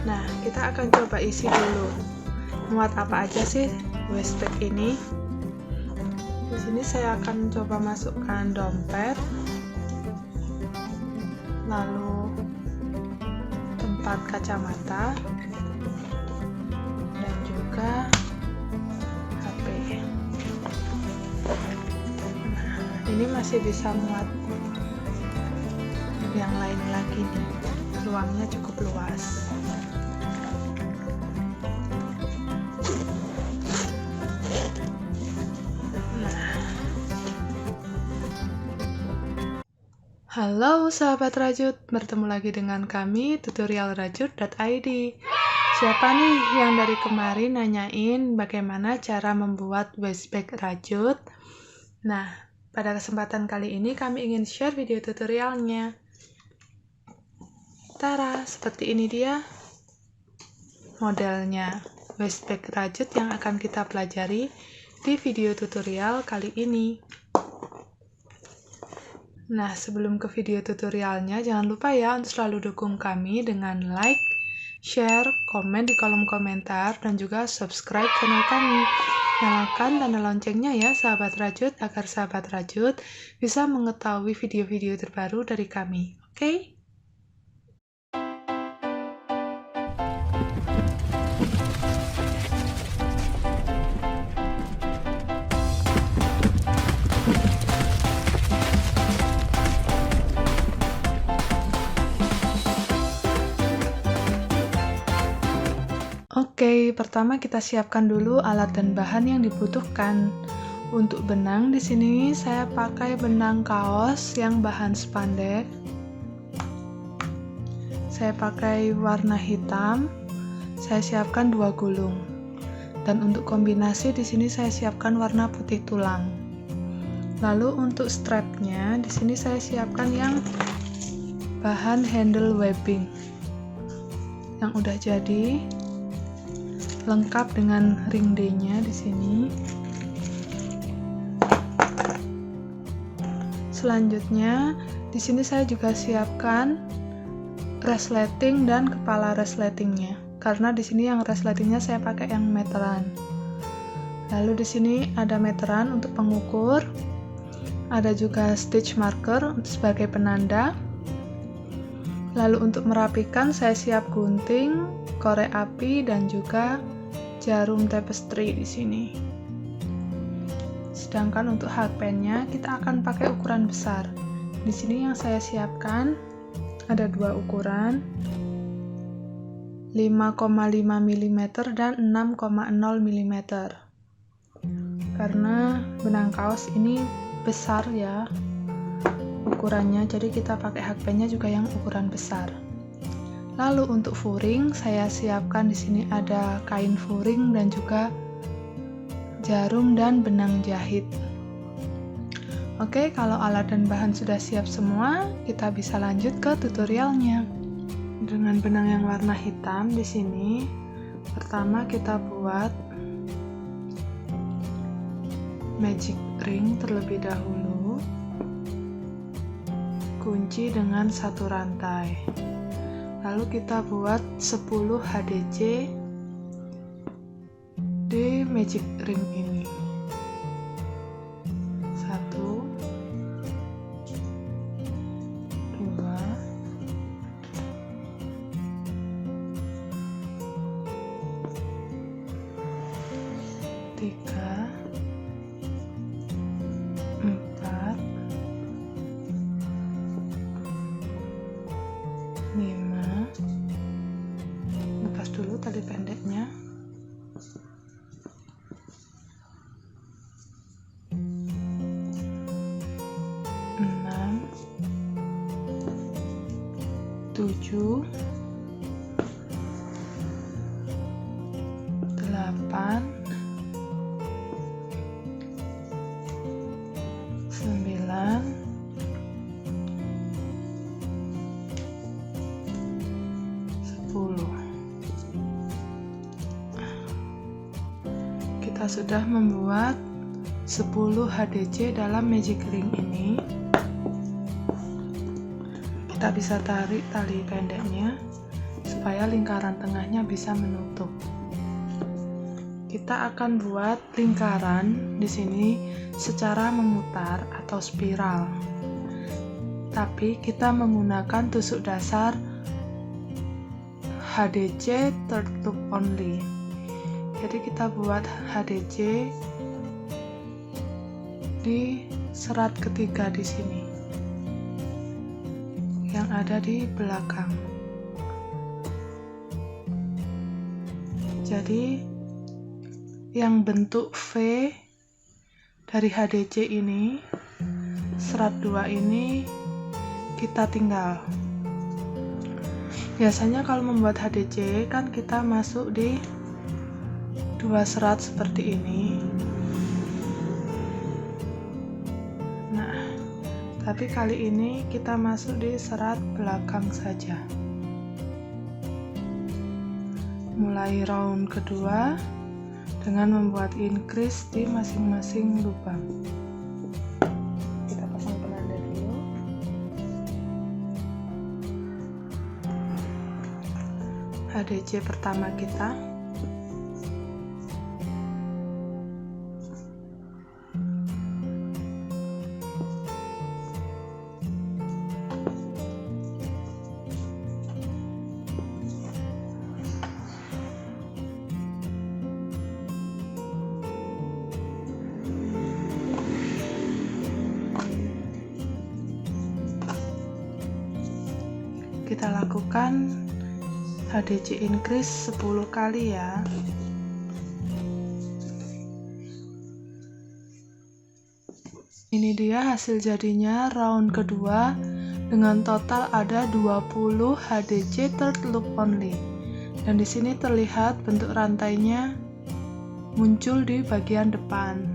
Nah, kita akan coba isi dulu. Muat apa aja sih waste bag ini? Di sini saya akan coba masukkan dompet, lalu tempat kacamata, dan juga HP. Nah, ini masih bisa muat yang lain lagi nih. Ruangnya cukup luas. Halo sahabat rajut, bertemu lagi dengan kami tutorialrajut.id. Siapa nih yang dari kemarin nanyain bagaimana cara membuat waste bag rajut? Nah, pada kesempatan kali ini kami ingin share video tutorialnya. Tara, seperti ini dia modelnya waste bag rajut yang akan kita pelajari di video tutorial kali ini. Nah, sebelum ke video tutorialnya, jangan lupa ya untuk selalu dukung kami dengan like, share, komen di kolom komentar, dan juga subscribe channel kami. Nyalakan tanda loncengnya ya, sahabat rajut, agar sahabat rajut bisa mengetahui video-video terbaru dari kami. Oke? Oke, pertama kita siapkan dulu alat dan bahan yang dibutuhkan. Untuk benang di sini saya pakai benang kaos yang bahan spandek. Saya pakai warna hitam. Saya siapkan 2 gulung. Dan untuk kombinasi di sini saya siapkan warna putih tulang. Lalu untuk strapnya di sini saya siapkan yang bahan handle webbing yang udah jadi. Lengkap dengan ring D-nya di sini. Selanjutnya, di sini saya juga siapkan resleting dan kepala resletingnya. Karena di sini yang resletingnya saya pakai yang meteran. Lalu di sini ada meteran untuk pengukur. Ada juga stitch marker sebagai penanda. Lalu untuk merapikan saya siap gunting, korek api, dan juga jarum tapestry di sini. Sedangkan untuk hakpennya kita akan pakai ukuran besar. Di sini yang saya siapkan ada 2 ukuran, 5,5 mm dan 6,0 mm. Karena benang kaos ini besar ya ukurannya, jadi kita pakai hakpennya juga yang ukuran besar. Lalu untuk furing saya siapkan di sini ada kain furing dan juga jarum dan benang jahit. Oke, kalau alat dan bahan sudah siap semua, kita bisa lanjut ke tutorialnya. Dengan benang yang warna hitam di sini, pertama kita buat magic ring terlebih dahulu. Kunci dengan 1 rantai. Lalu kita buat 10 HDC di magic ring ini. 1, 2, 3, 4, 5. Lepas dulu tali pendeknya. 6, 7, 8, 9, 10. Kita sudah membuat 10 HDC dalam magic ring ini. Kita bisa tarik tali pendeknya supaya lingkaran tengahnya bisa menutup. Kita akan buat lingkaran di sini secara memutar atau spiral. Tapi kita menggunakan tusuk dasar HDC third loop only. Jadi kita buat HDC di serat ketiga di sini yang ada di belakang. Jadi yang bentuk V dari HDC ini, serat 2 ini kita tinggal. Biasanya kalau membuat HDC kan kita masuk di 2 serat seperti ini. Nah, tapi kali ini kita masuk di serat belakang saja. Mulai round kedua dengan membuat increase di masing-masing lubang. Kita pasang penanda dulu. HDC pertama kita. Kita lakukan HDC increase 10 kali ya. Ini dia hasil jadinya round kedua dengan total ada 20 HDC third loop only. Dan di sini terlihat bentuk rantainya muncul di bagian depan.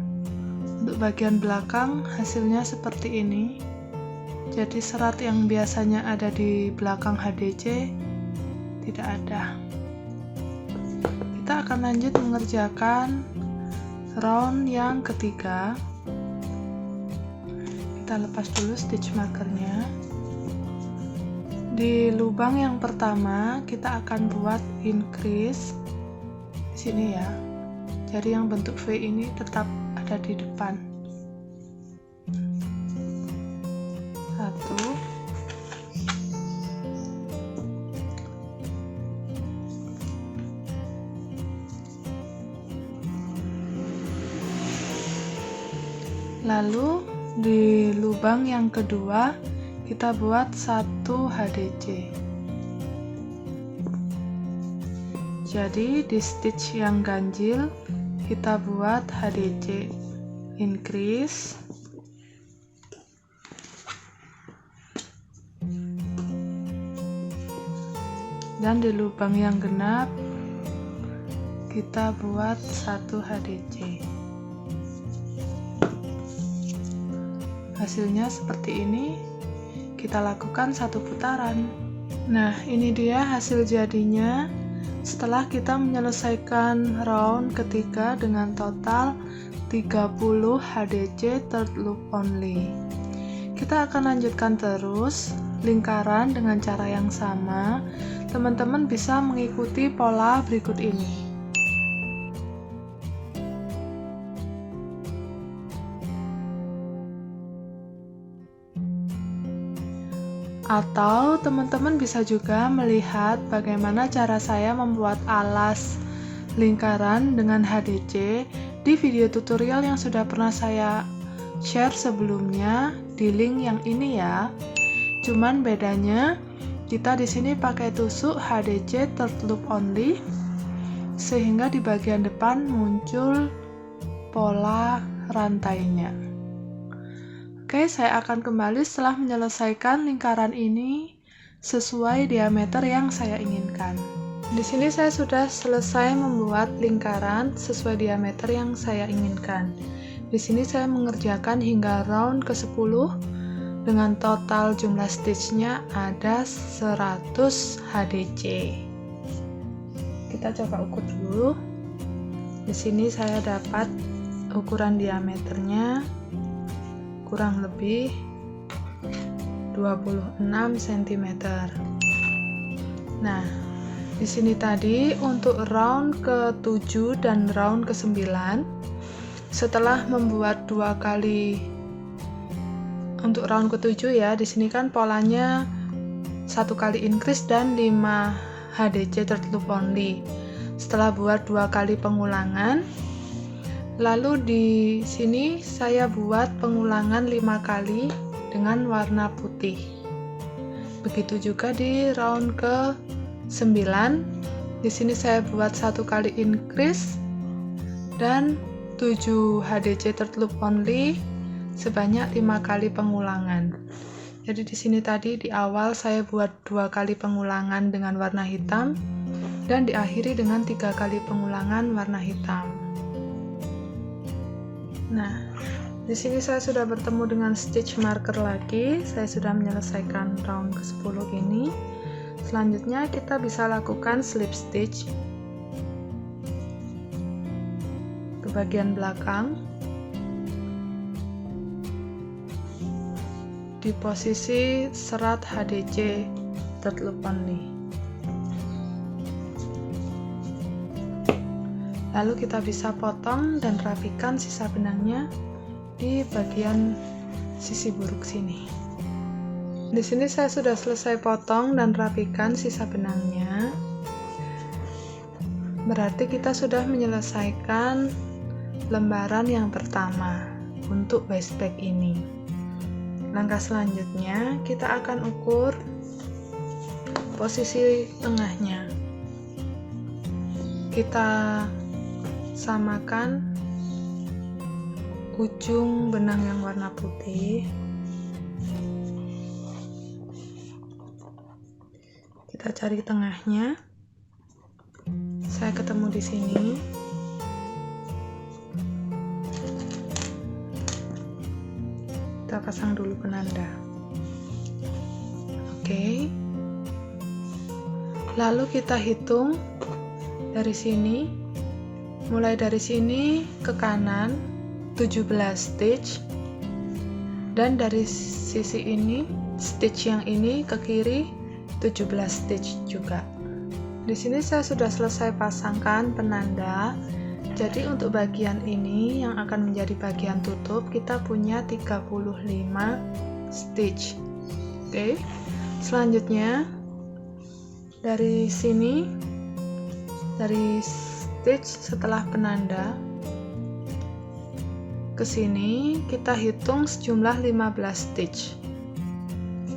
Untuk bagian belakang hasilnya seperti ini. Jadi serat yang biasanya ada di belakang HDC tidak ada. Kita akan lanjut mengerjakan round yang ketiga. Kita lepas dulu stitch markernya. Di lubang yang pertama kita akan buat increase di sini ya. Jadi yang bentuk V ini tetap ada di depan. 1, lalu di lubang yang kedua kita buat 1 HDC. Jadi di stitch yang ganjil kita buat HDC increase, dan di lubang yang genap kita buat 1 HDC. Hasilnya seperti ini. Kita lakukan 1 putaran. Nah, ini dia hasil jadinya setelah kita menyelesaikan round ketiga dengan total 30 HDC third loop only. Kita akan lanjutkan terus lingkaran dengan cara yang sama. Teman-teman bisa mengikuti pola berikut ini. Atau teman-teman bisa juga melihat bagaimana cara saya membuat alas lingkaran dengan HDC di video tutorial yang sudah pernah saya share sebelumnya di link yang ini ya. Cuman bedanya kita di sini pakai tusuk HDC third loop only sehingga di bagian depan muncul pola rantainya. Oke, saya akan kembali setelah menyelesaikan lingkaran ini sesuai diameter yang saya inginkan. Di sini saya sudah selesai membuat lingkaran sesuai diameter yang saya inginkan. Di sini saya mengerjakan hingga round ke-10 dengan total jumlah stitchnya ada 100 HDC. Kita coba ukur dulu. Di sini saya dapat ukuran diameternya kurang lebih 26 cm. Nah, Di sini tadi untuk round ke-7 dan round ke-9, setelah membuat 2 kali untuk round ke-7 ya, di sini kan polanya 1 kali increase dan 5 HDC third loop only. Setelah buat 2 kali pengulangan, lalu di sini saya buat pengulangan 5 kali dengan warna putih. Begitu juga di round ke-9, di sini saya buat 1 kali increase dan 7 HDC third loop only sebanyak 5 kali pengulangan. Jadi di sini tadi di awal saya buat 2 kali pengulangan dengan warna hitam dan diakhiri dengan 3 kali pengulangan warna hitam. Nah, di sini saya sudah bertemu dengan stitch marker lagi. Saya sudah menyelesaikan round ke-10 ini. Selanjutnya kita bisa lakukan slip stitch ke bagian belakang di posisi serat HDC third loop only. Lalu kita bisa potong dan rapikan sisa benangnya di bagian sisi buruk sini. Di sini saya sudah selesai potong dan rapikan sisa benangnya. Berarti kita sudah menyelesaikan lembaran yang pertama untuk waist bag ini. Langkah selanjutnya kita akan ukur posisi tengahnya. Kita samakan ujung benang yang warna putih. Kita cari tengahnya. Saya ketemu di sini. Kita pasang dulu penanda. Oke. Lalu kita hitung dari sini. Mulai dari sini ke kanan 17 stitch, dan dari sisi ini stitch yang ini ke kiri 17 stitch juga. Di sini saya sudah selesai pasangkan penanda. Jadi untuk bagian ini yang akan menjadi bagian tutup, kita punya 35 stitch. Oke. Selanjutnya dari sini, dari stitch setelah penanda ke sini kita hitung sejumlah 15 stitch.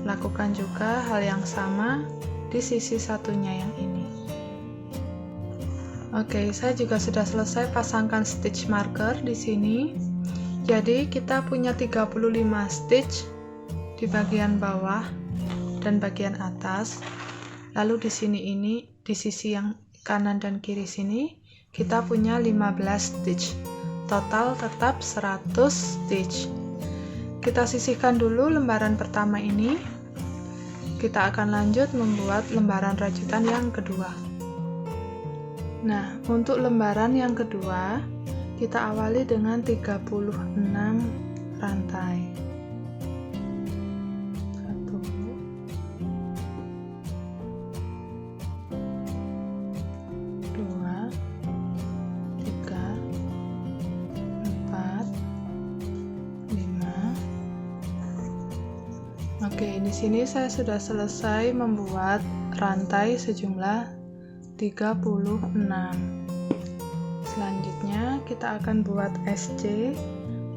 Lakukan juga hal yang sama di sisi satunya yang ini. Oke, saya juga sudah selesai pasangkan stitch marker di sini. Jadi kita punya 35 stitch di bagian bawah dan bagian atas. Lalu di sini ini di sisi yang kanan dan kiri sini kita punya 15 stitch. Total tetap 100 stitch. Kita sisihkan dulu lembaran pertama ini. Kita akan lanjut membuat lembaran rajutan yang kedua. Nah, untuk lembaran yang kedua, kita awali dengan 36 rantai. 1, 2, 3, 4, 5. Oke, di sini saya sudah selesai membuat rantai sejumlah 36. Selanjutnya kita akan buat SC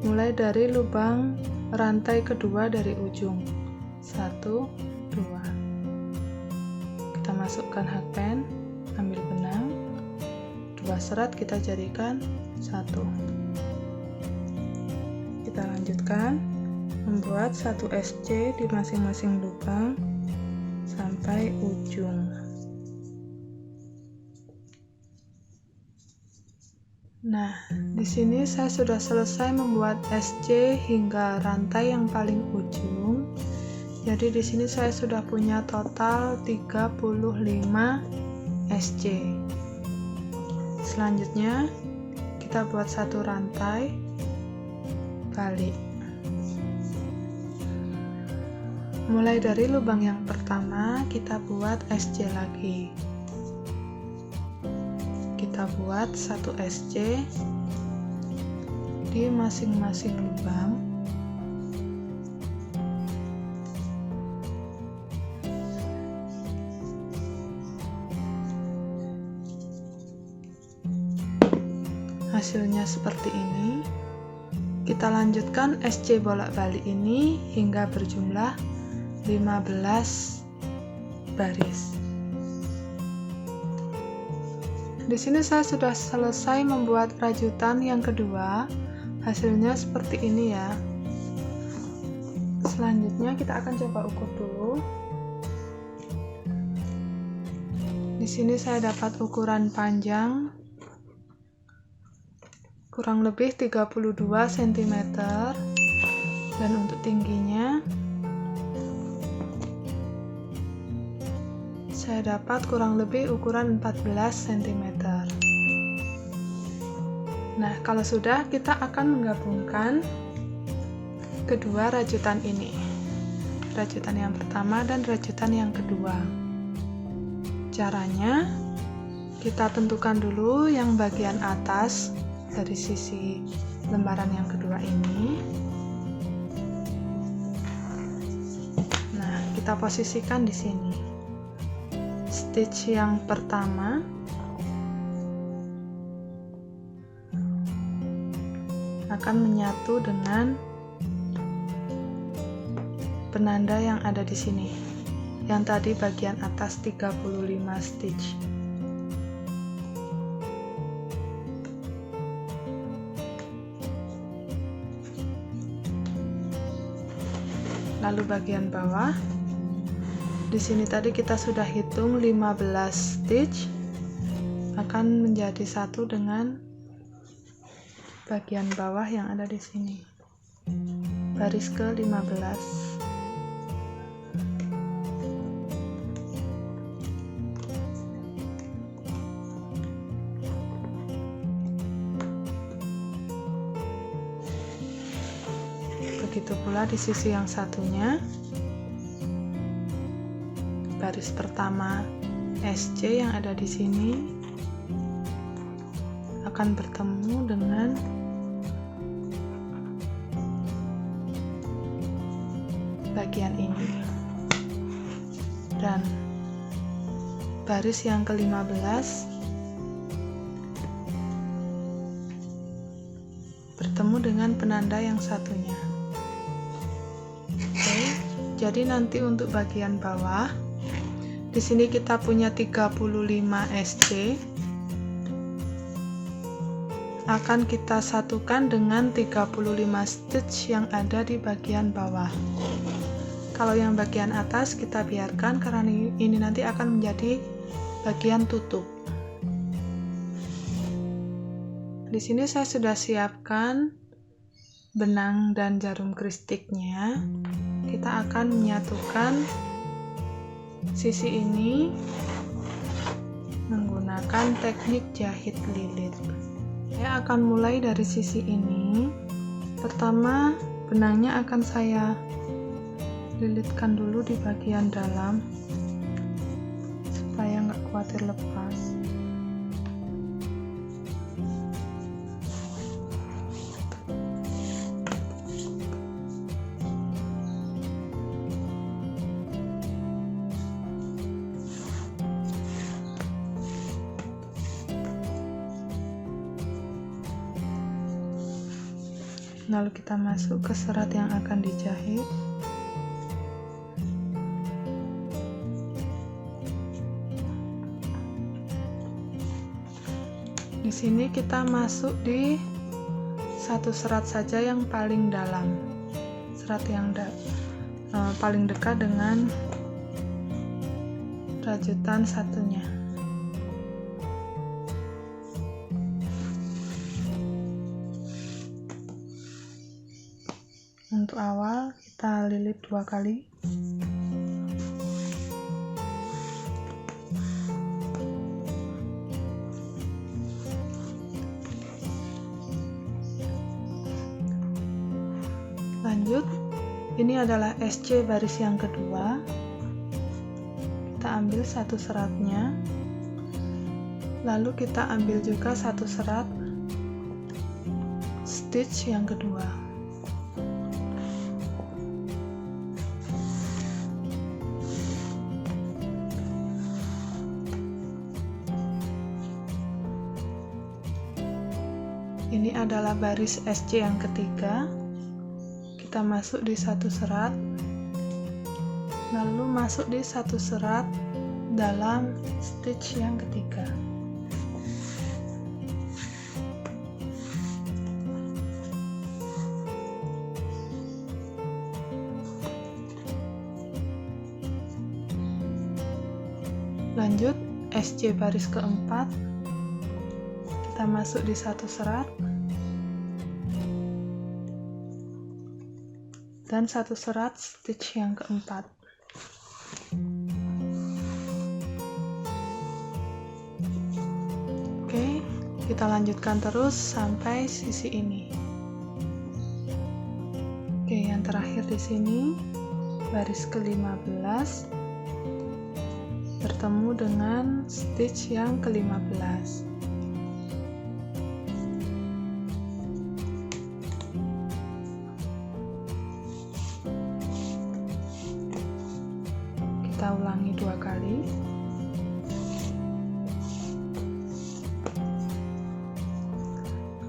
mulai dari lubang rantai kedua dari ujung. 1, 2. Kita masukkan hakpen, ambil benang, 2 serat kita jadikan 1. Kita lanjutkan membuat 1 SC di masing-masing lubang sampai ujung. Nah, di sini saya sudah selesai membuat SC hingga rantai yang paling ujung. Jadi di sini saya sudah punya total 35 SC. Selanjutnya kita buat 1 rantai balik. Mulai dari lubang yang pertama kita buat SC lagi. kita buat 1 SC di masing-masing lubang. Hasilnya seperti ini. Kita lanjutkan SC bolak-balik ini hingga berjumlah 15 baris. Di sini saya sudah selesai membuat rajutan yang kedua. Hasilnya seperti ini ya. Selanjutnya kita akan coba ukur dulu. Di sini saya dapat ukuran panjang kurang lebih 32 cm dan untuk tingginya saya dapat kurang lebih ukuran 14 cm. Nah, kalau sudah, kita akan menggabungkan kedua rajutan ini, rajutan yang pertama dan rajutan yang kedua. Caranya, kita tentukan dulu yang bagian atas dari sisi lembaran yang kedua ini. Nah, kita posisikan di sini. Stitch yang pertama akan menyatu dengan penanda yang ada di sini. Yang tadi bagian atas 35 stitch. Lalu bagian bawah, di sini tadi kita sudah hitung 15 stitch, akan menjadi satu dengan bagian bawah yang ada di sini, baris ke-15. Begitu pula di sisi yang satunya, baris pertama SC yang ada di sini akan bertemu dengan bagian ini, dan baris yang ke-15 bertemu dengan penanda yang satunya. Jadi nanti untuk bagian bawah, di sini kita punya 35 SC, akan kita satukan dengan 35 stitch yang ada di bagian bawah. Kalau yang bagian atas kita biarkan karena ini nanti akan menjadi bagian tutup. Di sini saya sudah siapkan benang dan jarum kristiknya. Kita akan menyatukan sisi ini menggunakan teknik jahit lilit. Saya akan mulai dari sisi ini. Pertama, benangnya akan saya lilitkan dulu di bagian dalam supaya nggak khawatir lepas. Lalu kita masuk ke serat yang akan dijahit. Di sini kita masuk di satu serat saja yang paling dalam, serat yang paling dekat dengan rajutan satunya. Untuk awal kita lilit 2 kali. Lanjut, ini adalah SC baris yang kedua. Kita ambil satu seratnya, Lalu kita ambil juga satu serat stitch yang kedua. Ini adalah baris SC yang ketiga. Kita masuk di satu serat, lalu masuk di satu serat dalam stitch yang ketiga. Lanjut SC baris keempat, kita masuk di satu serat dan satu serat stitch yang keempat. Oke, kita lanjutkan terus sampai sisi ini. Oke, yang terakhir di sini baris ke-15 bertemu dengan stitch yang ke-15. Kita ulangi 2 kali.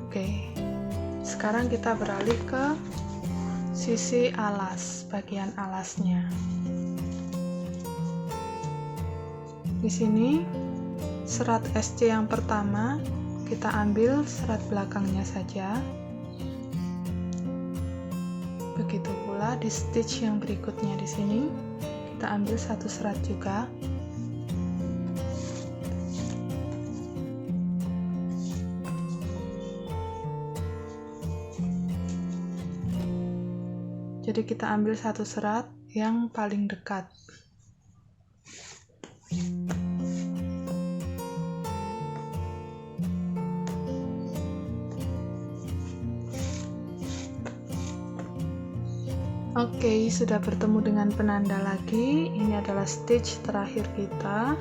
Oke, sekarang kita beralih ke sisi alas, bagian alasnya. Di sini serat SC yang pertama kita ambil serat belakangnya saja. Begitu pula di stitch yang berikutnya di sini kita ambil satu serat juga. Jadi kita ambil satu serat yang paling dekat. Oke, sudah bertemu dengan penanda lagi. Ini adalah stitch terakhir kita.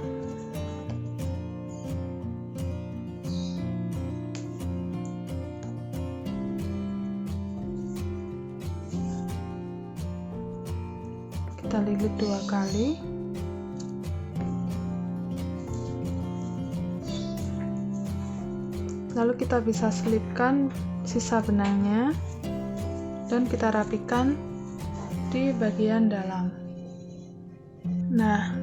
Kita lilit 2 kali. Lalu kita bisa selipkan sisa benangnya dan kita rapikan di bagian dalam. Nah,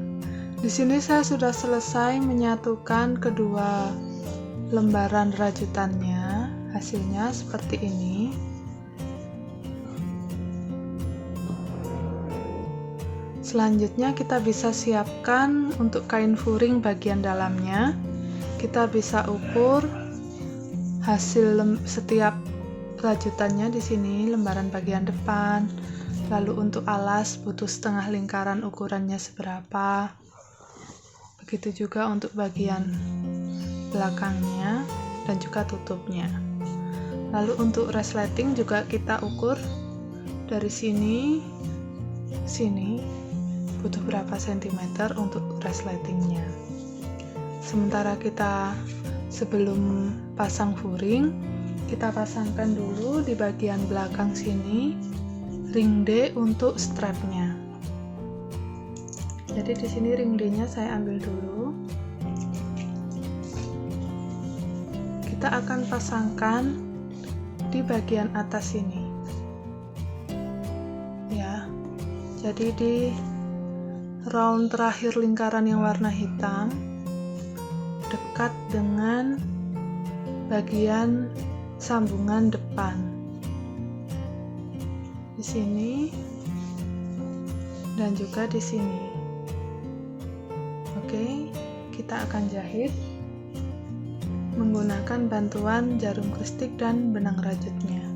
di sini saya sudah selesai menyatukan kedua lembaran rajutannya. Hasilnya seperti ini. Selanjutnya kita bisa siapkan untuk kain furing bagian dalamnya. Kita bisa ukur hasil setiap rajutannya di sini, lembaran bagian depan. Lalu untuk alas butuh setengah lingkaran, ukurannya seberapa. Begitu juga untuk bagian belakangnya dan juga tutupnya. Lalu untuk resleting juga kita ukur dari sini butuh berapa sentimeter untuk resletingnya. Sementara kita sebelum pasang furing, kita pasangkan dulu di bagian belakang sini ring D untuk strapnya. Jadi di sini ring D-nya saya ambil dulu. Kita akan pasangkan di bagian atas ini. Ya. Jadi di round terakhir lingkaran yang warna hitam dekat dengan bagian sambungan depan. Di sini dan juga di sini. Oke, kita akan jahit menggunakan bantuan jarum kristik dan benang rajutnya.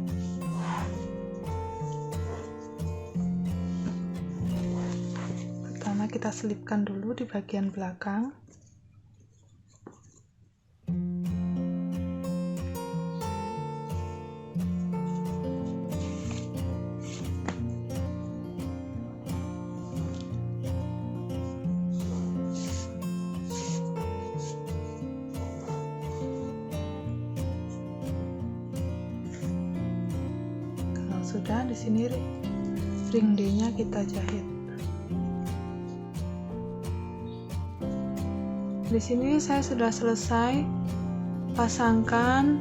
Pertama kita selipkan dulu di bagian belakang. sudah, di sini ring D-nya kita jahit. Di sini saya sudah selesai pasangkan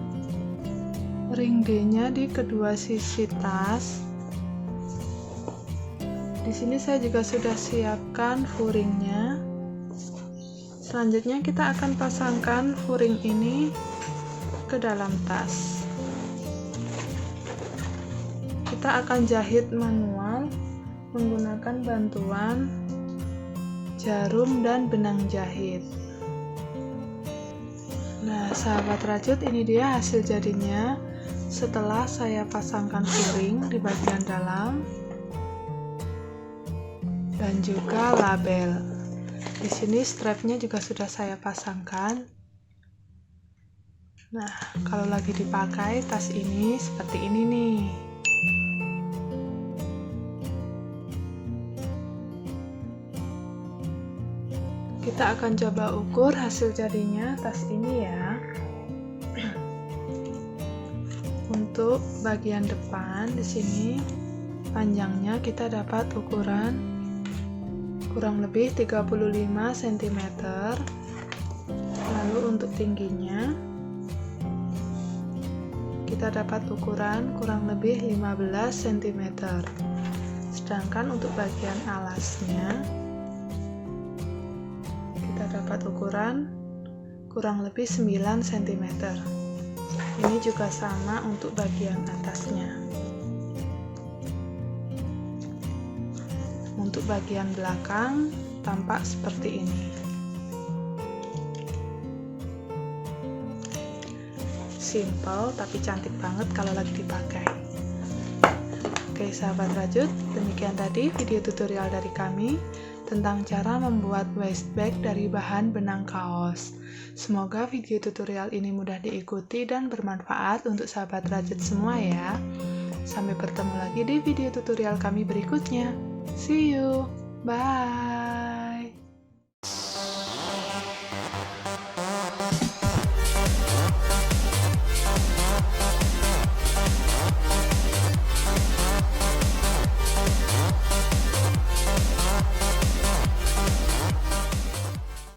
ring D-nya di kedua sisi tas. Di sini saya juga sudah siapkan furingnya. Selanjutnya kita akan pasangkan furing ini ke dalam tas. Kita akan jahit manual menggunakan bantuan jarum dan benang jahit. Nah, sahabat rajut, ini dia hasil jadinya setelah saya pasangkan furing di bagian dalam dan juga label. Di sini strapnya juga sudah saya pasangkan. Nah, kalau lagi dipakai tas ini seperti ini nih. Kita akan coba ukur hasil jadinya tas ini ya. Untuk bagian depan di sini panjangnya kita dapat ukuran kurang lebih 35 cm. Lalu untuk tingginya kita dapat ukuran kurang lebih 15 cm. Sedangkan untuk bagian alasnya kita dapat ukuran kurang lebih 9 cm. Ini juga sama untuk bagian atasnya. Untuk bagian belakang tampak seperti ini. Simple tapi cantik banget kalau lagi dipakai. Oke sahabat rajut, demikian tadi video tutorial dari kami tentang cara membuat waist bag dari bahan benang kaos. Semoga video tutorial ini mudah diikuti dan bermanfaat untuk sahabat rajut semua ya. Sampai bertemu lagi di video tutorial kami berikutnya. See you. Bye.